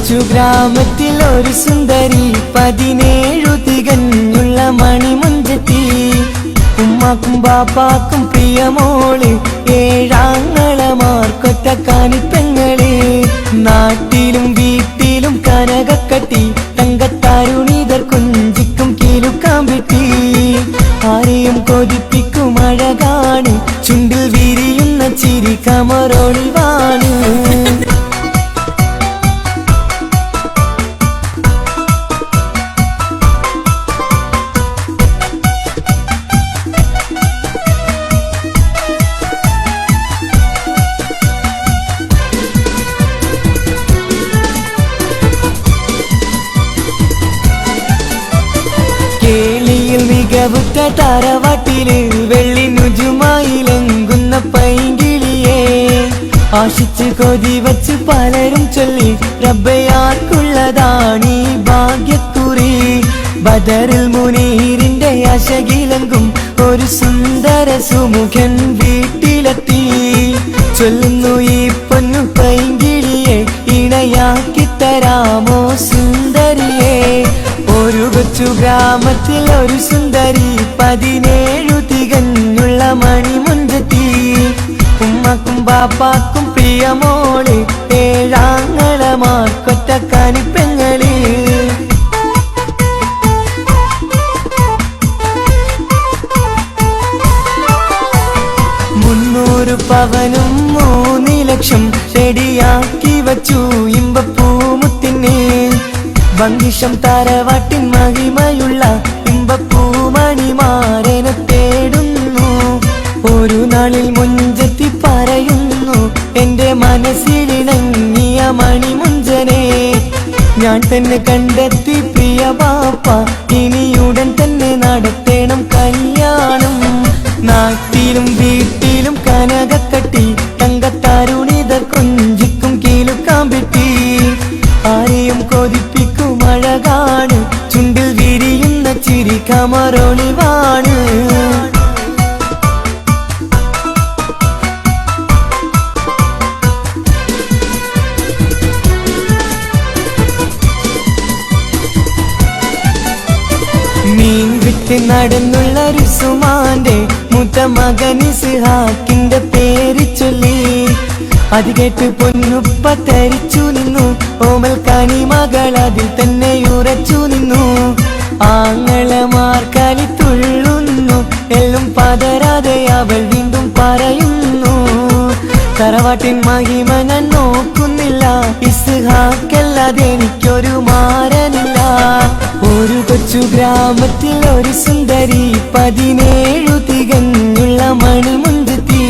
കൊച്ചു ഗ്രാമത്തിൽ ഒരു സുന്ദരി 17 തികഞ്ഞുള്ള മണിമുഞ്ചത്തി. ഉമ്മാക്കും ബാപ്പാക്കും പ്രിയമോള്, 7 ആങ്ങളമാർക്കൊറ്റ കാണിപ്പെങ്ങള്. നാട്ടിലും വീട്ടിലും കനകക്കട്ടി, തങ്കത്താരുണിതർ കുഞ്ചിക്കും കീലുക്കാമ്പിട്ടി. ആരെയും കൊതിപ്പിക്കും അഴകാണ്, ചുണ്ടിൽ വിരിയുന്ന ചിരി കമറൊളിവാണ്. കേളിയിൽ മികവുറ്റ തറവാട്ടില് വെള്ളി നുജുമായിലെങ്കുന്ന പൈങ്കിളിയെ ആശിച്ച് കൊതി വച്ച് പലരും ചൊല്ലി, റബ്ബയാർക്കുള്ളതാണീ ഭാഗ്യക്കുറി. ബദറിൽ മുനീറിന്റെ അശകിലങ്കും ഒരു സുന്ദര സുമുഖൻ വീട്ടിലെത്തി. ചൊല്ലുന്നു ഈ പൊന്നു പൈങ്കിളിയെ, ഇണയാക്കി തരാമോ സുന്ദരിയെ. ഒരു കൊച്ചു ഗ്രാമത്തിൽ ഒരു സുന്ദരി, 17 തികഞ്ഞുള്ള മണിമുഞ്ചത്തി. ഉമ്മക്കും ബാപ്പാക്കും പ്രിയമോള്, 7 ആങ്ങളമാർക്കൊറ്റ കാണിപ്പെങ്ങള്. 300 പവനും 3 ലക്ഷം റെഡിയാക്കി വച്ചു ഇമ്പപ്പൂമുത്തിന്. ഭംഗിഷം തറവാട്ടിൻ മഹിമയുള്ള ഇമ്പപ്പൂമണിമാരനെ തേടുന്നു. ഒരു നാളിൽ മുഞ്ചത്തി പറയുന്നു, എന്റെ മനസ്സിലിണങ്ങിയ മണിമുഞ്ചനെ ഞാൻ തന്നെ കണ്ടെത്തി പ്രിയ ബാപ്പ. ഇനിയുടൻ തന്നെ നടത്തേണം കല്യാണം. നാട്ടിലും വീട്ടിലും കനകക്കട്ടി, തങ്കത്താരുണിതർ കൊഞ്ചിക്കും കീലുക്കാമ്പിട്ടി. ആരെയും കൊതിപ്പിക്കും അഴകാണ്, ചുണ്ടിൽ വിരിയുന്ന ചിരി കമറൊളിവാണ്. മീൻ വിട്ട് നടന്നുള്ള റുസുമാന്റെ മൂത്ത മകൻ ഇസ്ഹാക്കിന്റെ പേര് ചൊല്ലി. അത് കേട്ട് പൊന്നുപ്പ തരിച്ചു നിന്നു, ഓമൽ കനി മകൾ അതിൽ തന്നെ ഉറച്ചു നിന്നു. ആങ്ങളമാർ കളി തുള്ളുന്നു, എല്ലാം പതരാതെ അവൾ വീണ്ടും പറയുന്നു, തറവാട്ടിൻ മഹിമ ഞാൻ നോക്കുന്നില്ല, ഇസ്ഹാക്കല്ലാതെ എനിക്കൊരു മാരനില്ല. ഒരു കൊച്ചു ഗ്രാമത്തിൽ ഒരു സുന്ദരി, 17 തികഞ്ഞുള്ള മണിമുഞ്ചത്തി.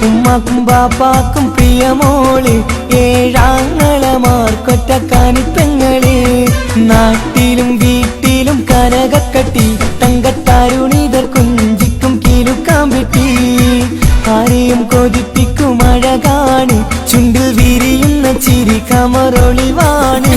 ഉമ്മാക്കും ബാപ്പാക്കും പ്രിയമോള്, 7 ആങ്ങളമാർക്കൊറ്റ കാണിപ്പെങ്ങള്. നാട്ടിലും വീട്ടിലും കനകക്കട്ടി, തങ്കത്താരുണിതർ കുഞ്ചിക്കും കീലുക്കാമ്പിട്ടി. ആരെയും കൊതിപ്പിക്കും അഴകാണ്, ചുണ്ടിൽ വിരിയുന്ന ചിരി കമറൊളിവാണ്.